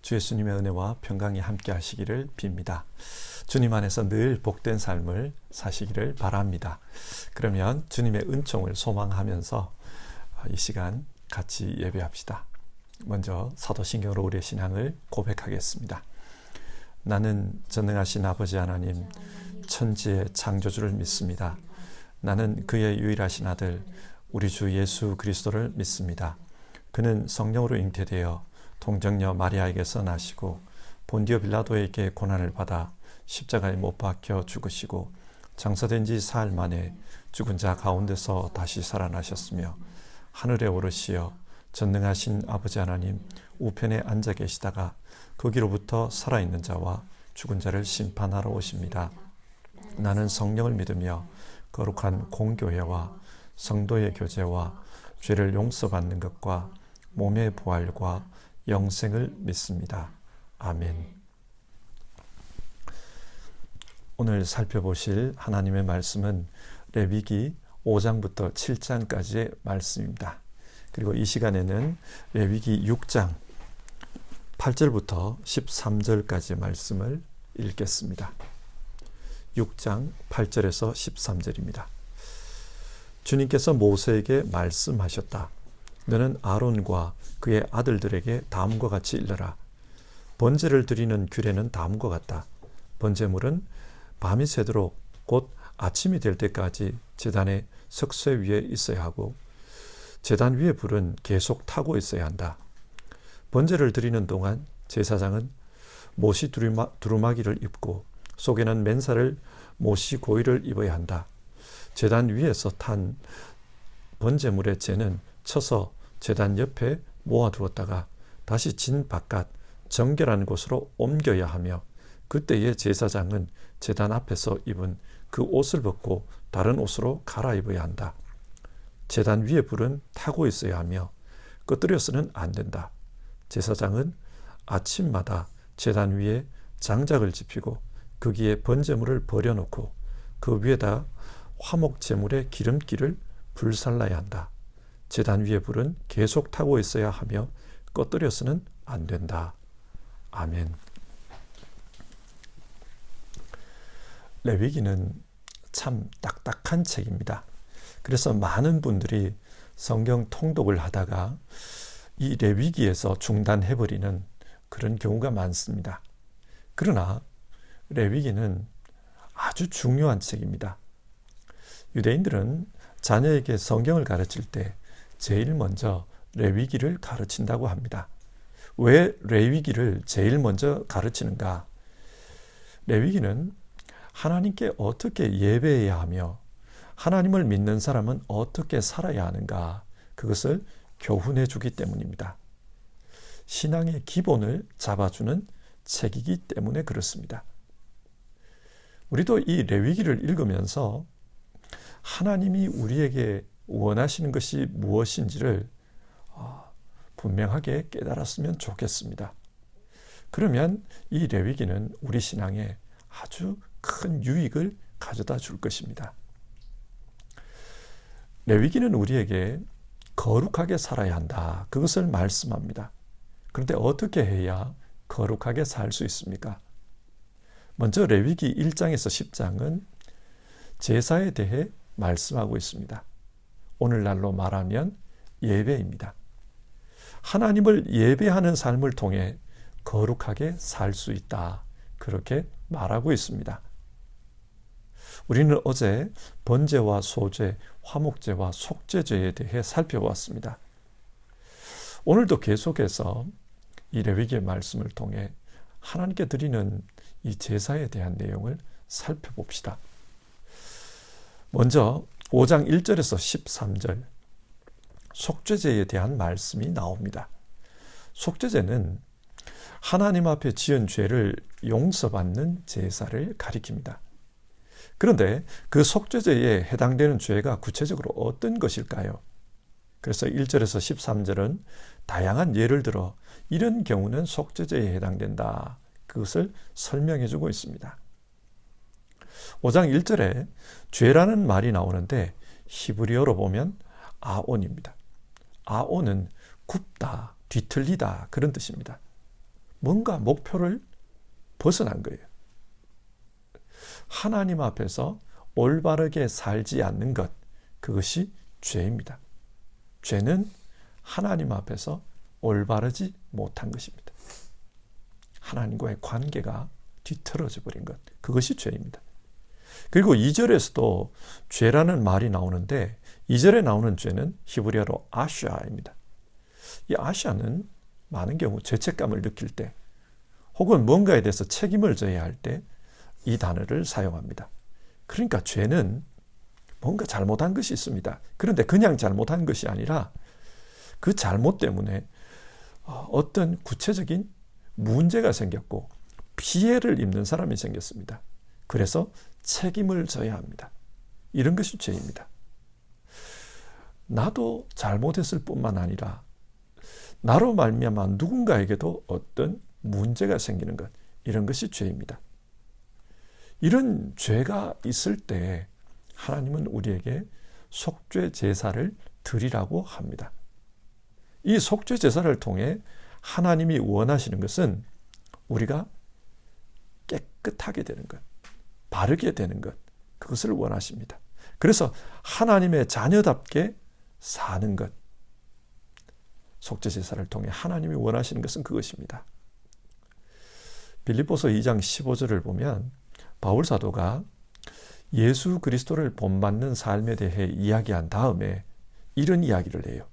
주 예수님의 은혜와 평강이 함께 하시기를 빕니다. 주님 안에서 늘 복된 삶을 사시기를 바랍니다. 그러면 주님의 은총을 소망하면서 이 시간 같이 예배합시다. 먼저 사도신경으로 우리의 신앙을 고백하겠습니다. 나는 전능하신 아버지 하나님, 천지의 창조주를 믿습니다. 나는 그의 유일하신 아들 우리 주 예수 그리스도를 믿습니다. 그는 성령으로 잉태되어 동정녀 마리아에게서 나시고 본디오 빌라도에게 고난을 받아 십자가에 못 박혀 죽으시고 장사된 지 사흘 만에 죽은 자 가운데서 다시 살아나셨으며 하늘에 오르시어 전능하신 아버지 하나님 우편에 앉아 계시다가 거기로부터 살아있는 자와 죽은 자를 심판하러 오십니다. 나는 성령을 믿으며 거룩한 공교회와 성도의 교제와 죄를 용서받는 것과 몸의 부활과 영생을 믿습니다. 아멘. 오늘 살펴보실 하나님의 말씀은 레위기 5장부터 7장까지의 말씀입니다. 그리고 이 시간에는 레위기 6장 8절부터 13절까지의 말씀을 읽겠습니다. 6장 8절에서 13절입니다. 주님께서 모세에게 말씀하셨다. 너는 아론과 그의 아들들에게 다음과 같이 일러라. 번제를 드리는 규례는 다음과 같다. 번제물은 밤이 새도록 곧 아침이 될 때까지 제단의 석쇠 위에 있어야 하고 제단 위의 불은 계속 타고 있어야 한다. 번제를 드리는 동안 제사장은 못이 두루마기를 입고 속에는 맨살을 못이 고이를 입어야 한다. 제단 위에서 탄 번제물의 재는 쳐서 제단 옆에 모아두었다가 다시 진 바깥 정결한 곳으로 옮겨야 하며 그때의 제사장은 제단 앞에서 입은 그 옷을 벗고 다른 옷으로 갈아입어야 한다. 제단 위에 불은 타고 있어야 하며 꺼뜨려서는 안 된다. 제사장은 아침마다 제단 위에 장작을 지피고 거기에 번제물을 버려놓고 그 위에다 화목 제물의 기름기를 불살라야 한다. 제단 위에 불은 계속 타고 있어야 하며 꺼뜨려서는 안 된다. 아멘. 레위기는 참 딱딱한 책입니다. 그래서 많은 분들이 성경 통독을 하다가 이 레위기에서 중단해버리는 그런 경우가 많습니다. 그러나 레위기는 아주 중요한 책입니다. 유대인들은 자녀에게 성경을 가르칠 때 제일 먼저 레위기를 가르친다고 합니다. 왜 레위기를 제일 먼저 가르치는가? 레위기는 하나님께 어떻게 예배해야 하며 하나님을 믿는 사람은 어떻게 살아야 하는가, 그것을 교훈해 주기 때문입니다. 신앙의 기본을 잡아주는 책이기 때문에 그렇습니다. 우리도 이 레위기를 읽으면서 하나님이 우리에게 원하시는 것이 무엇인지를 분명하게 깨달았으면 좋겠습니다. 그러면 이 레위기는 우리 신앙에 아주 큰 유익을 가져다 줄 것입니다. 레위기는 우리에게 거룩하게 살아야 한다, 그것을 말씀합니다. 그런데 어떻게 해야 거룩하게 살 수 있습니까? 먼저 레위기 1장에서 10장은 제사에 대해 말씀하고 있습니다. 오늘날로 말하면 예배입니다. 하나님을 예배하는 삶을 통해 거룩하게 살 수 있다, 그렇게 말하고 있습니다. 우리는 어제 번제와 소제, 화목제와 속죄제에 대해 살펴보았습니다. 오늘도 계속해서 이 레위기의 말씀을 통해 하나님께 드리는 이 제사에 대한 내용을 살펴봅시다. 먼저 5장 1절에서 13절 속죄제에 대한 말씀이 나옵니다. 속죄제는 하나님 앞에 지은 죄를 용서받는 제사를 가리킵니다. 그런데 그 속죄제에 해당되는 죄가 구체적으로 어떤 것일까요? 그래서 1절에서 13절은 다양한 예를 들어 이런 경우는 속죄제에 해당된다, 그것을 설명해 주고 있습니다. 5장 1절에 죄라는 말이 나오는데 히브리어로 보면 아온입니다. 아온은 굽다, 뒤틀리다, 그런 뜻입니다. 뭔가 목표를 벗어난 거예요. 하나님 앞에서 올바르게 살지 않는 것, 그것이 죄입니다. 죄는 하나님 앞에서 올바르지 못한 것입니다. 하나님과의 관계가 뒤틀어져 버린 것, 그것이 죄입니다. 그리고 2절에서도 죄라는 말이 나오는데 2절에 나오는 죄는 히브리어로 아샤입니다. 이 아샤는 많은 경우 죄책감을 느낄 때 혹은 뭔가에 대해서 책임을 져야 할 때 이 단어를 사용합니다. 그러니까 죄는 뭔가 잘못한 것이 있습니다. 그런데 그냥 잘못한 것이 아니라 그 잘못 때문에 어떤 구체적인 문제가 생겼고 피해를 입는 사람이 생겼습니다. 그래서 책임을 져야 합니다. 이런 것이 죄입니다. 나도 잘못했을 뿐만 아니라 나로 말미암아 누군가에게도 어떤 문제가 생기는 것, 이런 것이 죄입니다. 이런 죄가 있을 때 하나님은 우리에게 속죄 제사를 드리라고 합니다. 이 속죄 제사를 통해 하나님이 원하시는 것은 우리가 깨끗하게 되는 것, 바르게 되는 것, 그것을 원하십니다. 그래서 하나님의 자녀답게 사는 것, 속죄 제사를 통해 하나님이 원하시는 것은 그것입니다. 빌립보서 2장 15절을 보면 바울 사도가 예수 그리스도를 본받는 삶에 대해 이야기한 다음에 이런 이야기를 해요.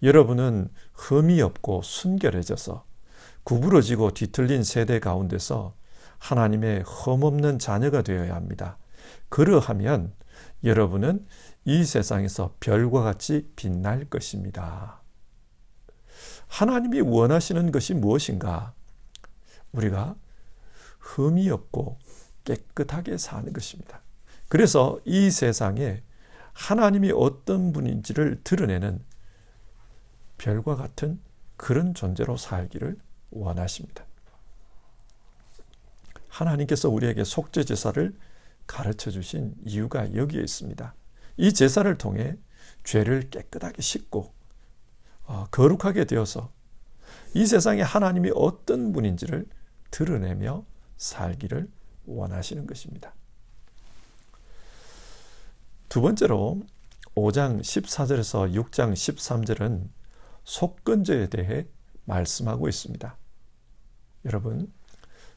여러분은 흠이 없고 순결해져서 구부러지고 뒤틀린 세대 가운데서 하나님의 흠없는 자녀가 되어야 합니다. 그러하면 여러분은 이 세상에서 별과 같이 빛날 것입니다. 하나님이 원하시는 것이 무엇인가? 우리가 흠이 없고 깨끗하게 사는 것입니다. 그래서 이 세상에 하나님이 어떤 분인지를 드러내는 별과 같은 그런 존재로 살기를 원하십니다. 하나님께서 우리에게 속죄 제사를 가르쳐 주신 이유가 여기에 있습니다. 이 제사를 통해 죄를 깨끗하게 씻고 거룩하게 되어서 이 세상에 하나님이 어떤 분인지를 드러내며 살기를 원하시는 것입니다. 두 번째로 5장 14절에서 6장 13절은 속건제에 대해 말씀하고 있습니다. 여러분,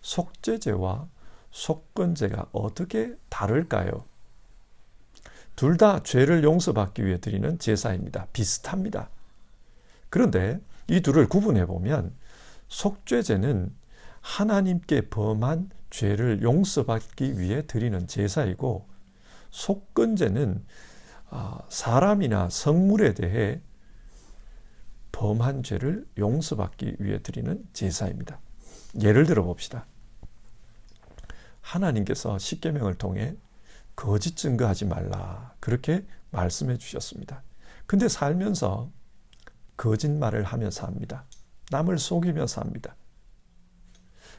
속죄제와 속건제가 어떻게 다를까요? 둘 다 죄를 용서받기 위해 드리는 제사입니다. 비슷합니다. 그런데 이 둘을 구분해 보면 속죄제는 하나님께 범한 죄를 용서받기 위해 드리는 제사이고 속건제는 사람이나 성물에 대해 범한 죄를 용서받기 위해 드리는 제사입니다. 예를 들어 봅시다. 하나님께서 십계명을 통해 거짓 증거하지 말라 그렇게 말씀해 주셨습니다. 근데 살면서 거짓말을 하며 삽니다. 남을 속이며 삽니다.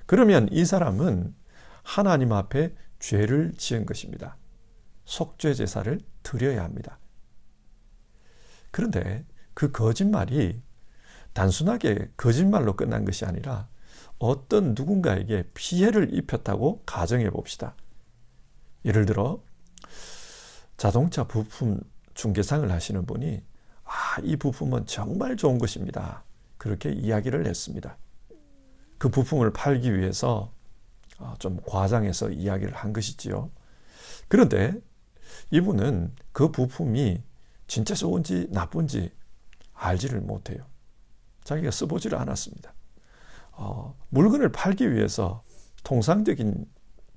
그러면 이 사람은 하나님 앞에 죄를 지은 것입니다. 속죄 제사를 드려야 합니다. 그런데 그 거짓말이 단순하게 거짓말로 끝난 것이 아니라 어떤 누군가에게 피해를 입혔다고 가정해 봅시다. 예를 들어 자동차 부품 중개상을 하시는 분이 이 부품은 정말 좋은 것입니다. 그렇게 이야기를 했습니다. 그 부품을 팔기 위해서 좀 과장해서 이야기를 한 것이지요. 그런데 이분은 그 부품이 진짜 좋은지 나쁜지 알지를 못해요. 자기가 써보지를 않았습니다. 물건을 팔기 위해서 통상적인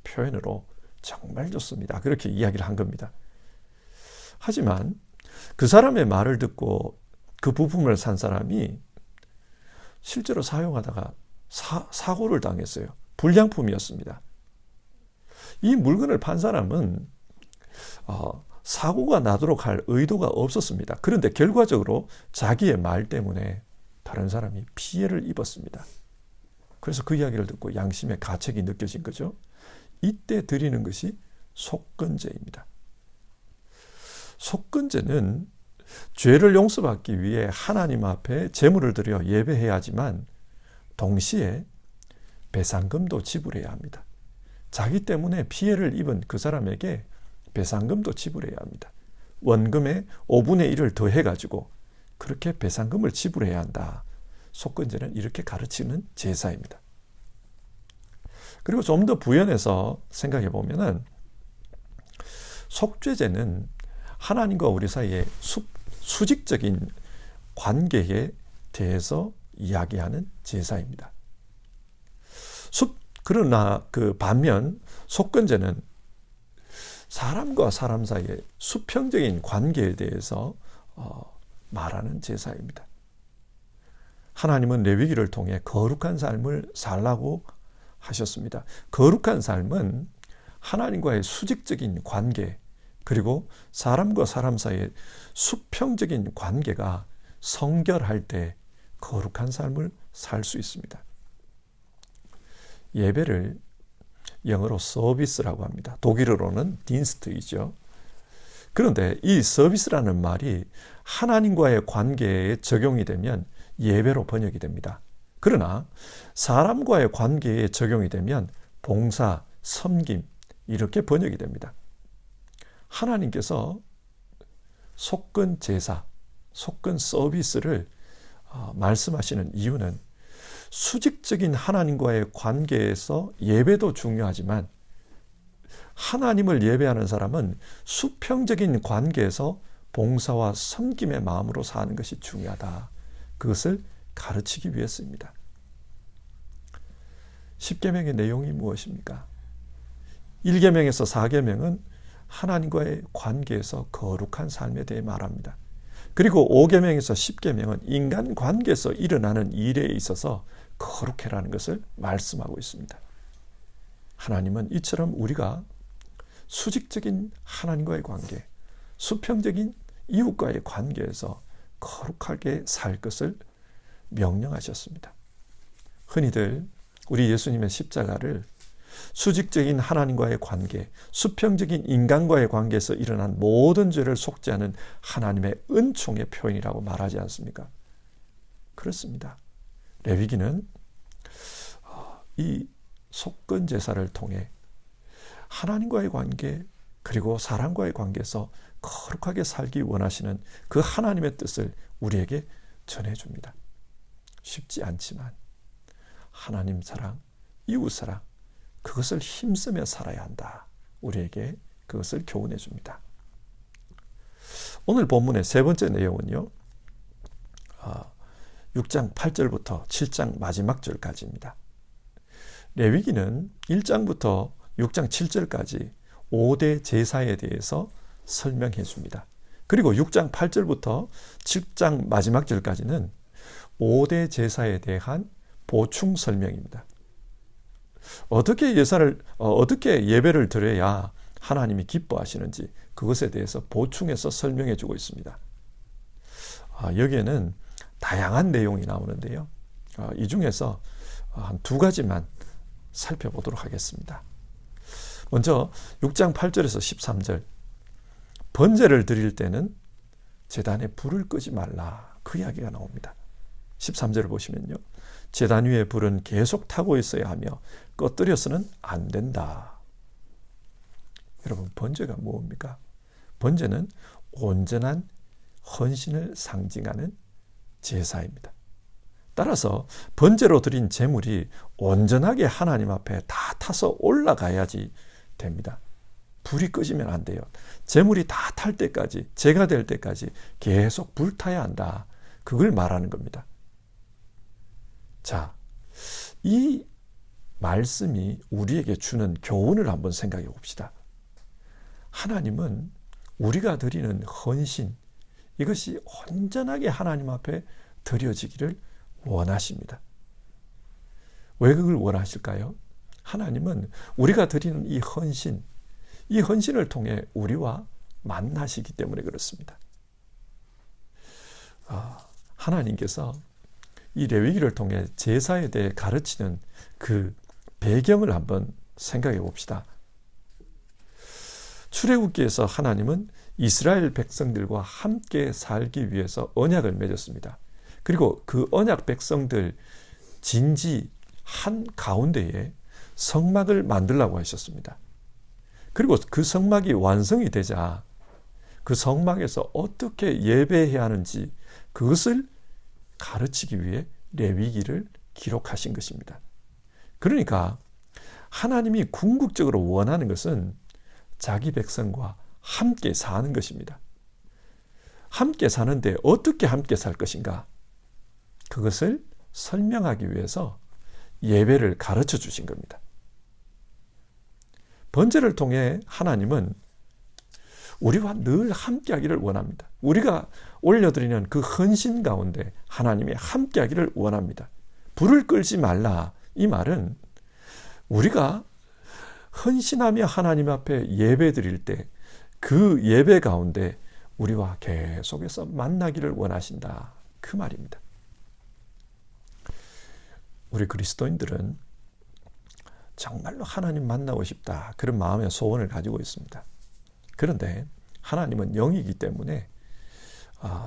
표현으로 정말 좋습니다. 그렇게 이야기를 한 겁니다. 하지만 그 사람의 말을 듣고 그 부품을 산 사람이 실제로 사용하다가 사고를 당했어요. 불량품이었습니다. 이 물건을 판 사람은 사고가 나도록 할 의도가 없었습니다. 그런데 결과적으로 자기의 말 때문에 다른 사람이 피해를 입었습니다. 그래서 그 이야기를 듣고 양심의 가책이 느껴진 거죠. 이때 드리는 것이 속건제입니다. 속건제는 죄를 용서받기 위해 하나님 앞에 제물을 드려 예배해야 하지만 동시에 배상금도 지불해야 합니다. 자기 때문에 피해를 입은 그 사람에게 배상금도 지불해야 합니다. 원금의 5분의 1을 더해가지고 그렇게 배상금을 지불해야 한다. 속건제는 이렇게 가르치는 제사입니다. 그리고 좀 더 부연해서 생각해 보면은 속죄제는 하나님과 우리 사이의 수직적인 관계에 대해서 이야기하는 제사입니다. 그러나 그 반면 속건제는 사람과 사람 사이의 수평적인 관계에 대해서 말하는 제사입니다. 하나님은 레위기를 통해 거룩한 삶을 살라고 하셨습니다. 거룩한 삶은 하나님과의 수직적인 관계, 그리고 사람과 사람 사이의 수평적인 관계가 성결할 때 거룩한 삶을 살 수 있습니다. 예배를 영어로 서비스라고 합니다. 독일어로는 딘스트이죠. 그런데 이 서비스라는 말이 하나님과의 관계에 적용이 되면 예배로 번역이 됩니다. 그러나 사람과의 관계에 적용이 되면 봉사, 섬김 이렇게 번역이 됩니다. 하나님께서 속건 제사, 속건 서비스를 말씀하시는 이유는 수직적인 하나님과의 관계에서 예배도 중요하지만 하나님을 예배하는 사람은 수평적인 관계에서 봉사와 섬김의 마음으로 사는 것이 중요하다. 그것을 가르치기 위해서입니다. 십계명의 내용이 무엇입니까? 1계명에서 4계명은 하나님과의 관계에서 거룩한 삶에 대해 말합니다. 그리고 5계명에서 10계명은 인간 관계에서 일어나는 일에 있어서 거룩해라는 것을 말씀하고 있습니다. 하나님은 이처럼 우리가 수직적인 하나님과의 관계, 수평적인 이웃과의 관계에서 거룩하게 살 것을 명령하셨습니다. 흔히들 우리 예수님의 십자가를 수직적인 하나님과의 관계, 수평적인 인간과의 관계에서 일어난 모든 죄를 속죄하는 하나님의 은총의 표현이라고 말하지 않습니까? 그렇습니다. 레위기는 이 속건 제사를 통해 하나님과의 관계 그리고 사람과의 관계에서 거룩하게 살기 원하시는 그 하나님의 뜻을 우리에게 전해줍니다. 쉽지 않지만 하나님 사랑, 이웃 사랑 그것을 힘쓰며 살아야 한다. 우리에게 그것을 교훈해 줍니다. 오늘 본문의 세 번째 내용은요. 6장 8절부터 7장 마지막 절까지입니다. 레위기는 1장부터 6장 7절까지 5대 제사에 대해서 설명해 줍니다. 그리고 6장 8절부터 7장 마지막 절까지는 5대 제사에 대한 보충 설명입니다. 어떻게 예배를 드려야 하나님이 기뻐하시는지 그것에 대해서 보충해서 설명해 주고 있습니다. 여기에는 다양한 내용이 나오는데요. 이 중에서 한 두 가지만 살펴보도록 하겠습니다. 먼저 6장 8절에서 13절 번제를 드릴 때는 제단에 불을 끄지 말라 그 이야기가 나옵니다. 13절을 보시면요. 제단 위에 불은 계속 타고 있어야 하며 꺼뜨려서는 안 된다. 여러분 번제가 무엇입니까? 번제는 온전한 헌신을 상징하는 제사입니다. 따라서 번제로 드린 제물이 온전하게 하나님 앞에 다 타서 올라가야지 됩니다. 불이 꺼지면 안 돼요. 제물이 다 탈 때까지, 제가 될 때까지 계속 불타야 한다. 그걸 말하는 겁니다. 자, 이 말씀이 우리에게 주는 교훈을 한번 생각해 봅시다. 하나님은 우리가 드리는 헌신, 이것이 온전하게 하나님 앞에 드려지기를 원하십니다. 왜 그걸 원하실까요? 하나님은 우리가 드리는 이 헌신을 통해 우리와 만나시기 때문에 그렇습니다. 하나님께서 이 레위기를 통해 제사에 대해 가르치는 그 배경을 한번 생각해 봅시다. 출애굽기에서 하나님은 이스라엘 백성들과 함께 살기 위해서 언약을 맺었습니다. 그리고 그 언약 백성들 한 가운데에 성막을 만들라고 하셨습니다. 그리고 그 성막이 완성이 되자 그 성막에서 어떻게 예배해야 하는지 그것을 가르치기 위해 레위기를 기록하신 것입니다. 그러니까 하나님이 궁극적으로 원하는 것은 자기 백성과 함께 사는 것입니다. 함께 사는데 어떻게 함께 살 것인가? 그것을 설명하기 위해서 예배를 가르쳐 주신 겁니다. 번제를 통해 하나님은 우리와 늘 함께 하기를 원합니다. 우리가 올려드리는 그 헌신 가운데 하나님이 함께 하기를 원합니다. 불을 끌지 말라. 이 말은 우리가 헌신하며 하나님 앞에 예배 드릴 때 그 예배 가운데 우리와 계속해서 만나기를 원하신다. 그 말입니다. 우리 그리스도인들은 정말로 하나님 만나고 싶다. 그런 마음의 소원을 가지고 있습니다. 그런데 하나님은 영이기 때문에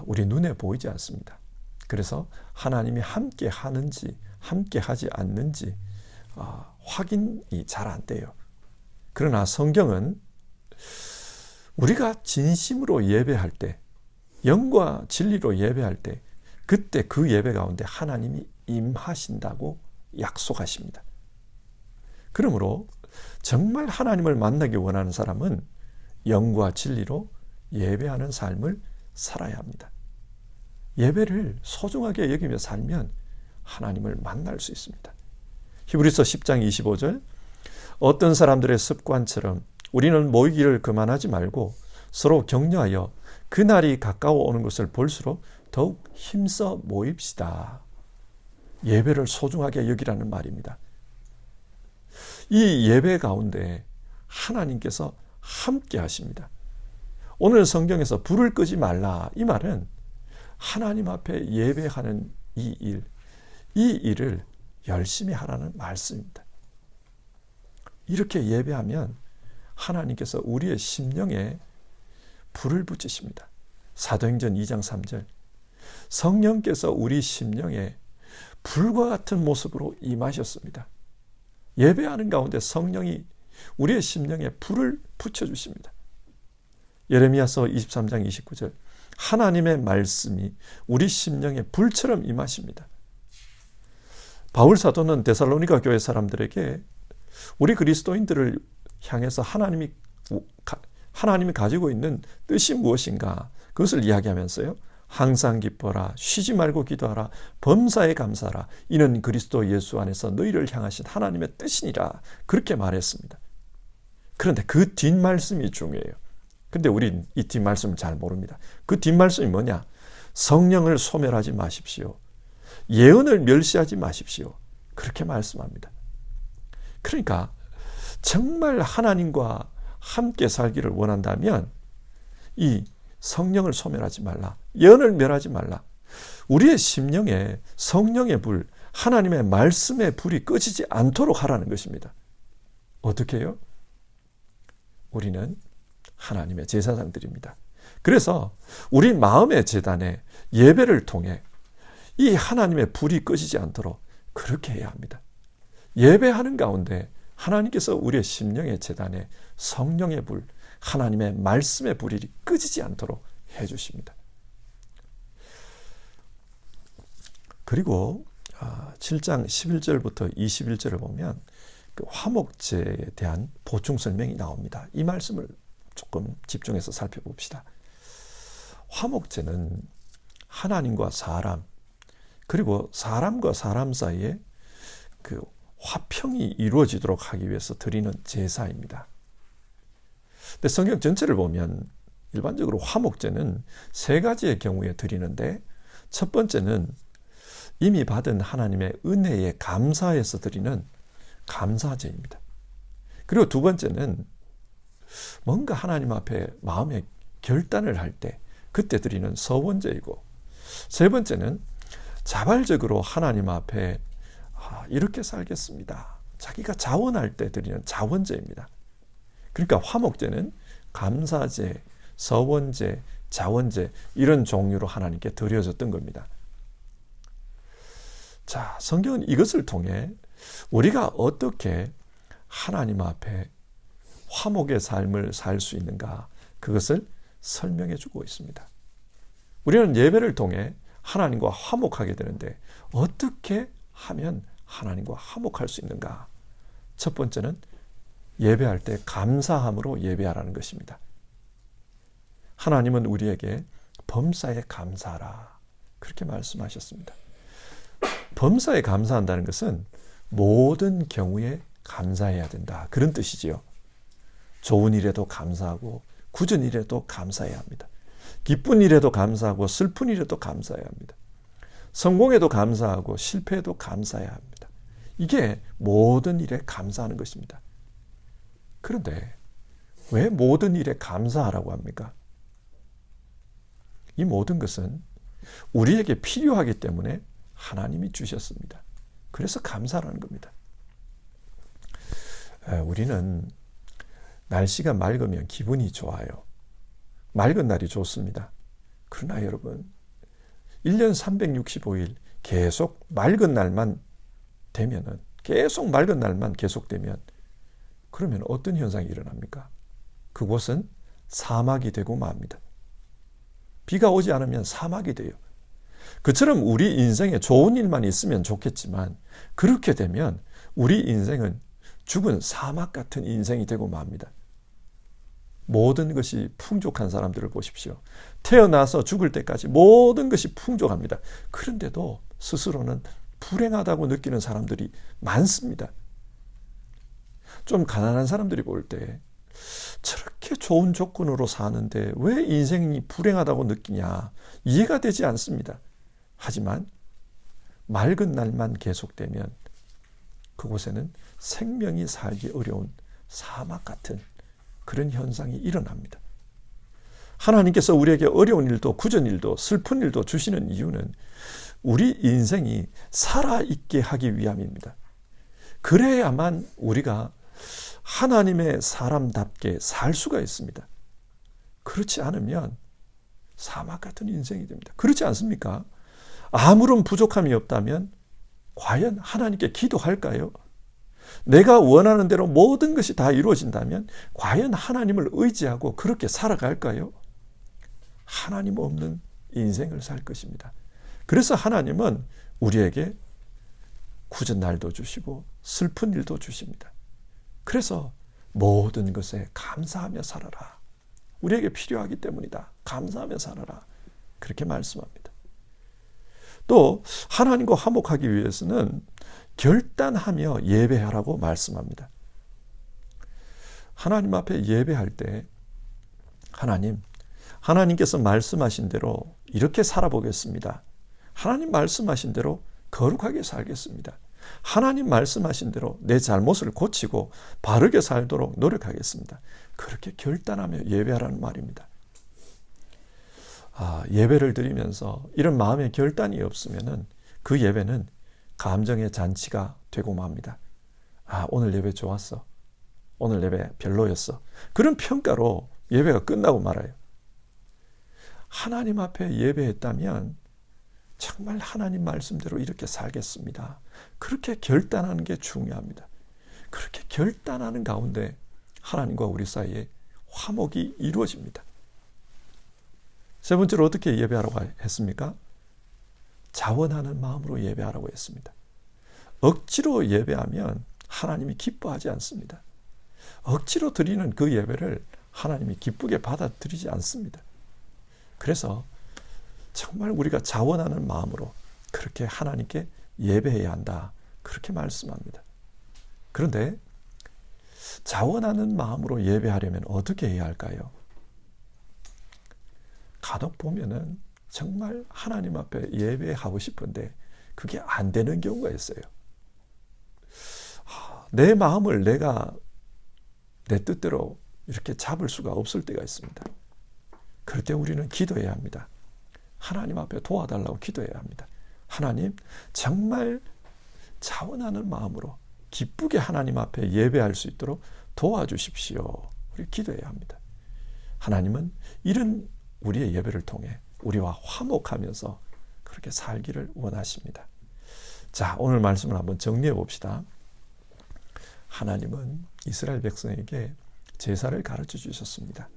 우리 눈에 보이지 않습니다. 그래서 하나님이 함께 하는지 함께 하지 않는지 확인이 잘 안 돼요. 그러나 성경은 우리가 진심으로 예배할 때, 영과 진리로 예배할 때 그때 그 예배 가운데 하나님이 임하신다고 약속하십니다. 그러므로 정말 하나님을 만나기 원하는 사람은 영과 진리로 예배하는 삶을 살아야 합니다. 예배를 소중하게 여기며 살면 하나님을 만날 수 있습니다. 히브리서 10장 25절 어떤 사람들의 습관처럼 우리는 모이기를 그만하지 말고 서로 격려하여 그날이 가까워 오는 것을 볼수록 더욱 힘써 모입시다. 예배를 소중하게 여기라는 말입니다. 이 예배 가운데 하나님께서 함께 하십니다. 오늘 성경에서 불을 끄지 말라 이 말은 하나님 앞에 예배하는 이 일을 열심히 하라는 말씀입니다. 이렇게 예배하면 하나님께서 우리의 심령에 불을 붙이십니다. 사도행전 2장 3절 성령께서 우리 심령에 불과 같은 모습으로 임하셨습니다. 예배하는 가운데 성령이 우리의 심령에 불을 붙여주십니다. 예레미야서 23장 29절 하나님의 말씀이 우리 심령에 불처럼 임하십니다. 바울 사도는 데살로니가 교회 사람들에게 우리 그리스도인들을 향해서 하나님이 가지고 있는 뜻이 무엇인가 그것을 이야기하면서요. 항상 기뻐라 쉬지 말고 기도하라 범사에 감사하라 이는 그리스도 예수 안에서 너희를 향하신 하나님의 뜻이니라 그렇게 말했습니다. 그런데 그 뒷말씀이 중요해요. 근데 우린 이 뒷말씀을 잘 모릅니다. 그 뒷말씀이 뭐냐? 성령을 소멸하지 마십시오. 예언을 멸시하지 마십시오. 그렇게 말씀합니다. 그러니까 정말 하나님과 함께 살기를 원한다면 이 성령을 소멸하지 말라. 예언을 멸하지 말라. 우리의 심령에 성령의 불, 하나님의 말씀의 불이 꺼지지 않도록 하라는 것입니다. 어떻게 해요? 우리는 하나님의 제사장들입니다. 그래서 우리 마음의 제단에 예배를 통해 이 하나님의 불이 꺼지지 않도록 그렇게 해야 합니다. 예배하는 가운데 하나님께서 우리의 심령의 제단에 성령의 불, 하나님의 말씀의 불이 꺼지지 않도록 해주십니다. 그리고 7장 11절부터 21절을 보면 그 화목제에 대한 보충 설명이 나옵니다. 이 말씀을 조금 집중해서 살펴봅시다. 화목제는 하나님과 사람 그리고 사람과 사람 사이에 그 화평이 이루어지도록 하기 위해서 드리는 제사입니다. 근데 성경 전체를 보면 일반적으로 화목제는 세 가지의 경우에 드리는데 첫 번째는 이미 받은 하나님의 은혜에 감사해서 드리는 감사제입니다. 그리고 두 번째는 뭔가 하나님 앞에 마음의 결단을 할 때 그때 드리는 서원제이고 세 번째는 자발적으로 하나님 앞에 이렇게 살겠습니다. 자기가 자원할 때 드리는 자원제입니다. 그러니까 화목제는 감사제, 서원제, 자원제 이런 종류로 하나님께 드려졌던 겁니다. 자, 성경은 이것을 통해 우리가 어떻게 하나님 앞에 화목의 삶을 살 수 있는가, 그것을 설명해 주고 있습니다. 우리는 예배를 통해 하나님과 화목하게 되는데 어떻게 하면 하나님과 화목할 수 있는가? 첫 번째는 예배할 때 감사함으로 예배하라는 것입니다. 하나님은 우리에게 범사에 감사하라, 그렇게 말씀하셨습니다. 범사에 감사한다는 것은 모든 경우에 감사해야 된다, 그런 뜻이지요. 좋은 일에도 감사하고 굳은 일에도 감사해야 합니다. 기쁜 일에도 감사하고 슬픈 일에도 감사해야 합니다. 성공에도 감사하고 실패에도 감사해야 합니다. 이게 모든 일에 감사하는 것입니다. 그런데 왜 모든 일에 감사하라고 합니까? 이 모든 것은 우리에게 필요하기 때문에 하나님이 주셨습니다. 그래서 감사라는 겁니다. 우리는 날씨가 맑으면 기분이 좋아요. 맑은 날이 좋습니다. 그러나 여러분, 1년 365일 계속 맑은 날만 되면은, 계속 맑은 날만 계속되면, 그러면 어떤 현상이 일어납니까? 그곳은 사막이 되고 맙니다. 비가 오지 않으면 사막이 돼요. 그처럼 우리 인생에 좋은 일만 있으면 좋겠지만, 그렇게 되면 우리 인생은 죽은 사막 같은 인생이 되고 맙니다. 모든 것이 풍족한 사람들을 보십시오. 태어나서 죽을 때까지 모든 것이 풍족합니다. 그런데도 스스로는 불행하다고 느끼는 사람들이 많습니다. 좀 가난한 사람들이 볼 때 저렇게 좋은 조건으로 사는데 왜 인생이 불행하다고 느끼냐, 이해가 되지 않습니다. 하지만 맑은 날만 계속되면 그곳에는 생명이 살기 어려운 사막 같은 그런 현상이 일어납니다. 하나님께서 우리에게 어려운 일도 굳은 일도 슬픈 일도 주시는 이유는 우리 인생이 살아있게 하기 위함입니다. 그래야만 우리가 하나님의 사람답게 살 수가 있습니다. 그렇지 않으면 사막 같은 인생이 됩니다. 그렇지 않습니까? 아무런 부족함이 없다면 과연 하나님께 기도할까요? 내가 원하는 대로 모든 것이 다 이루어진다면 과연 하나님을 의지하고 그렇게 살아갈까요? 하나님 없는 인생을 살 것입니다. 그래서 하나님은 우리에게 굳은 날도 주시고 슬픈 일도 주십니다. 그래서 모든 것에 감사하며 살아라. 우리에게 필요하기 때문이다. 감사하며 살아라. 그렇게 말씀합니다. 또 하나님과 화목하기 위해서는 결단하며 예배하라고 말씀합니다. 하나님 앞에 예배할 때 하나님께서 말씀하신 대로 이렇게 살아보겠습니다. 하나님 말씀하신 대로 거룩하게 살겠습니다. 하나님 말씀하신 대로 내 잘못을 고치고 바르게 살도록 노력하겠습니다. 그렇게 결단하며 예배하라는 말입니다. 예배를 드리면서 이런 마음의 결단이 없으면은 그 예배는 감정의 잔치가 되고 맙니다. 오늘 예배 좋았어. 오늘 예배 별로였어. 그런 평가로 예배가 끝나고 말아요. 하나님 앞에 예배했다면 정말 하나님 말씀대로 이렇게 살겠습니다. 그렇게 결단하는 게 중요합니다. 그렇게 결단하는 가운데 하나님과 우리 사이에 화목이 이루어집니다. 세 번째로 어떻게 예배하라고 했습니까? 자원하는 마음으로 예배하라고 했습니다. 억지로 예배하면 하나님이 기뻐하지 않습니다. 억지로 드리는 그 예배를 하나님이 기쁘게 받아들이지 않습니다. 그래서 정말 우리가 자원하는 마음으로 그렇게 하나님께 예배해야 한다. 그렇게 말씀합니다. 그런데 자원하는 마음으로 예배하려면 어떻게 해야 할까요? 간혹 보면은 정말 하나님 앞에 예배하고 싶은데 그게 안 되는 경우가 있어요. 내 마음을 내가 내 뜻대로 이렇게 잡을 수가 없을 때가 있습니다. 그럴 때 우리는 기도해야 합니다. 하나님 앞에 도와달라고 기도해야 합니다. 하나님, 정말 자원하는 마음으로 기쁘게 하나님 앞에 예배할 수 있도록 도와주십시오. 우리 기도해야 합니다. 하나님은 이런 우리의 예배를 통해 우리와 화목하면서 그렇게 살기를 원하십니다. 자, 오늘 말씀을 한번 정리해 봅시다. 하나님은 이스라엘 백성에게 제사를 가르쳐 주셨습니다.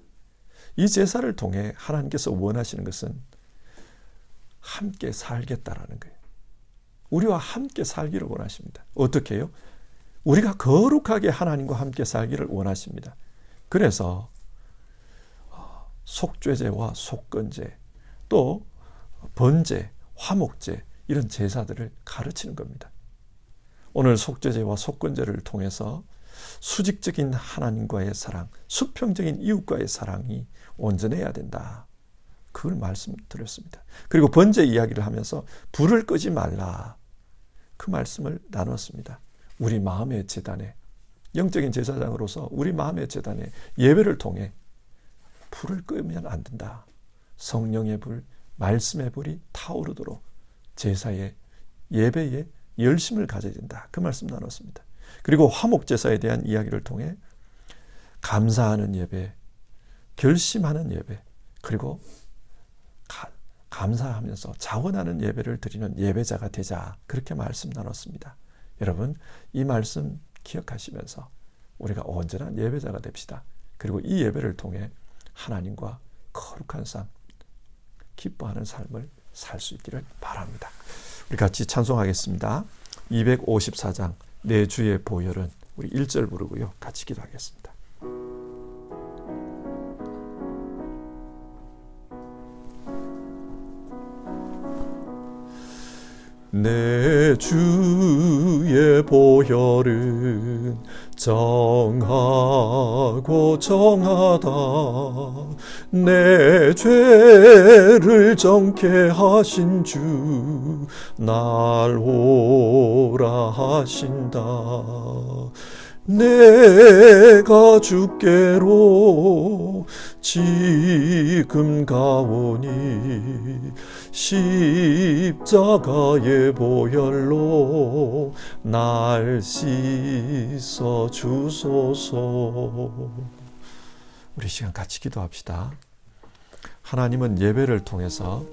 이 제사를 통해 하나님께서 원하시는 것은 함께 살겠다라는 거예요. 우리와 함께 살기를 원하십니다. 어떻게 해요? 우리가 거룩하게 하나님과 함께 살기를 원하십니다. 그래서 속죄제와 속건제, 또 번제, 화목제 이런 제사들을 가르치는 겁니다. 오늘 속죄제와 속건제를 통해서 수직적인 하나님과의 사랑, 수평적인 이웃과의 사랑이 온전해야 된다. 그걸 말씀드렸습니다. 그리고 번제 이야기를 하면서 불을 끄지 말라. 그 말씀을 나눴습니다. 우리 마음의 제단에, 영적인 제사장으로서 우리 마음의 제단에 예배를 통해 불을 끄면 안 된다. 성령의 불, 말씀의 불이 타오르도록 제사에, 예배에 열심을 가져야 된다. 그 말씀 나눴습니다. 그리고 화목제사에 대한 이야기를 통해 감사하는 예배, 결심하는 예배, 그리고 감사하면서 자원하는 예배를 드리는 예배자가 되자. 그렇게 말씀 나눴습니다. 여러분, 이 말씀 기억하시면서 우리가 온전한 예배자가 됩시다. 그리고 이 예배를 통해 하나님과 거룩한 삶, 기뻐하는 삶을 살 수 있기를 바랍니다. 우리 같이 찬송하겠습니다. 254장 내 주의 보혈은, 우리 1절 부르고요. 같이 기도하겠습니다. 내 주의 보혈은 정하고 정하다. 내 죄를 정케 하신 주 날 오라 하신다. 내가 주께로 지금 가오니 십자가의 보혈로 날 씻어 주소서. 우리 시간 같이 기도합시다. 하나님은 예배를 통해서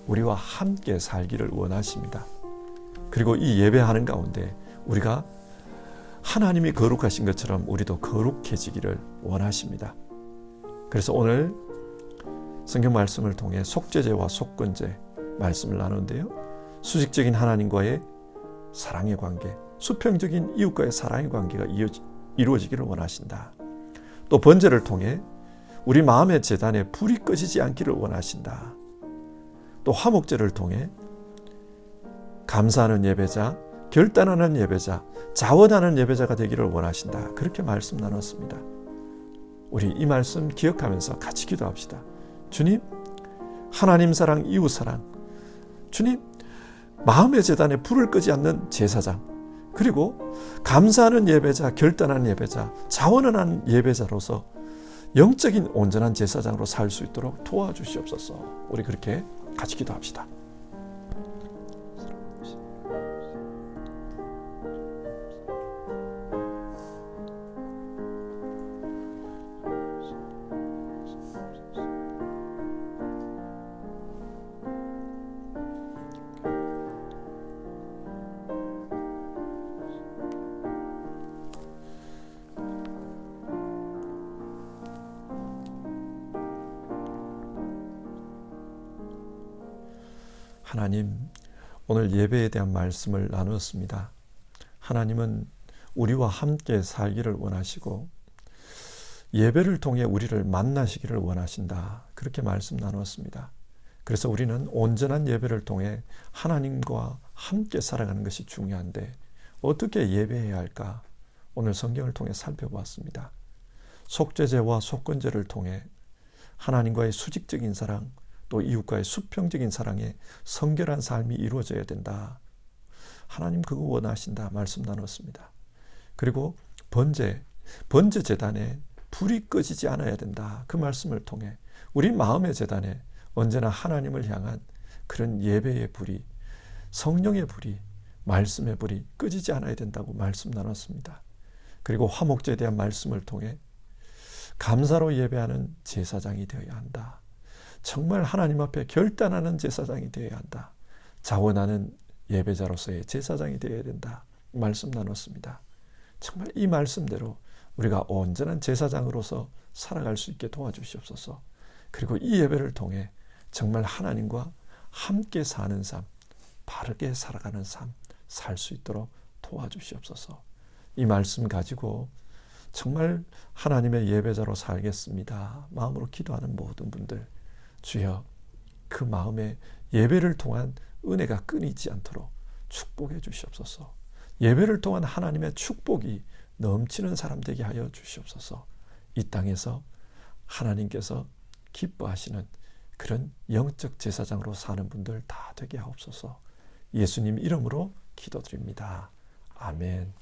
우리와 함께 살기를 원하십니다. 그리고 이 예배하는 가운데 우리가 하나님이 거룩하신 것처럼 우리도 거룩해지기를 원하십니다. 그래서 오늘 성경 말씀을 통해 속죄제와 속건제 말씀을 나누는데요. 수직적인 하나님과의 사랑의 관계, 수평적인 이웃과의 사랑의 관계가 이루어지기를 원하신다. 또 번제를 통해 우리 마음의 제단에 불이 꺼지지 않기를 원하신다. 또 화목제를 통해 감사하는 예배자, 결단하는 예배자, 자원하는 예배자가 되기를 원하신다. 그렇게 말씀 나눴습니다. 우리 이 말씀 기억하면서 같이 기도합시다. 주님, 하나님 사랑, 이웃 사랑, 주님, 마음의 제단에 불을 끄지 않는 제사장, 그리고 감사하는 예배자, 결단하는 예배자, 자원하는 예배자로서 영적인 온전한 제사장으로 살 수 있도록 도와주시옵소서. 우리 그렇게 같이 기도합시다. 하나님, 오늘 예배에 대한 말씀을 나누었습니다. 하나님은 우리와 함께 살기를 원하시고 예배를 통해 우리를 만나시기를 원하신다. 그렇게 말씀 나누었습니다. 그래서 우리는 온전한 예배를 통해 하나님과 함께 살아가는 것이 중요한데 어떻게 예배해야 할까? 오늘 성경을 통해 살펴보았습니다. 속죄제와 속건제를 통해 하나님과의 수직적인 사랑, 또 이웃과의 수평적인 사랑에 성결한 삶이 이루어져야 된다. 하나님 그거 원하신다 말씀 나눴습니다. 그리고 번제 제단에 불이 꺼지지 않아야 된다. 그 말씀을 통해 우리 마음의 제단에 언제나 하나님을 향한 그런 예배의 불이, 성령의 불이, 말씀의 불이 꺼지지 않아야 된다고 말씀 나눴습니다. 그리고 화목제에 대한 말씀을 통해 감사로 예배하는 제사장이 되어야 한다. 정말 하나님 앞에 결단하는 제사장이 되어야 한다. 자원하는 예배자로서의 제사장이 되어야 된다 말씀 나눴습니다. 정말 이 말씀대로 우리가 온전한 제사장으로서 살아갈 수 있게 도와주시옵소서. 그리고 이 예배를 통해 정말 하나님과 함께 사는 삶, 바르게 살아가는 삶 살 수 있도록 도와주시옵소서. 이 말씀 가지고 정말 하나님의 예배자로 살겠습니다 마음으로 기도하는 모든 분들, 주여 그 마음에 예배를 통한 은혜가 끊이지 않도록 축복해 주시옵소서. 예배를 통한 하나님의 축복이 넘치는 사람 되게 하여 주시옵소서. 이 땅에서 하나님께서 기뻐하시는 그런 영적 제사장으로 사는 분들 다 되게 하옵소서. 예수님 이름으로 기도드립니다. 아멘.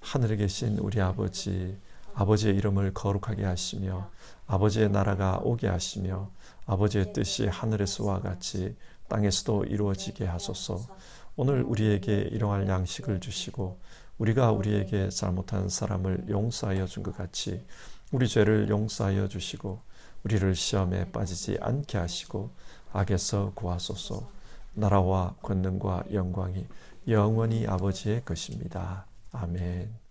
하늘에 계신 우리 아버지, 아버지의 이름을 거룩하게 하시며 아버지의 나라가 오게 하시며 아버지의 뜻이 하늘에서와 같이 땅에서도 이루어지게 하소서. 오늘 우리에게 일용할 양식을 주시고 우리가 우리에게 잘못한 사람을 용서하여 준 것 같이 우리 죄를 용서하여 주시고 우리를 시험에 빠지지 않게 하시고 악에서 구하소서. 나라와 권능과 영광이 영원히 아버지의 것입니다. 아멘.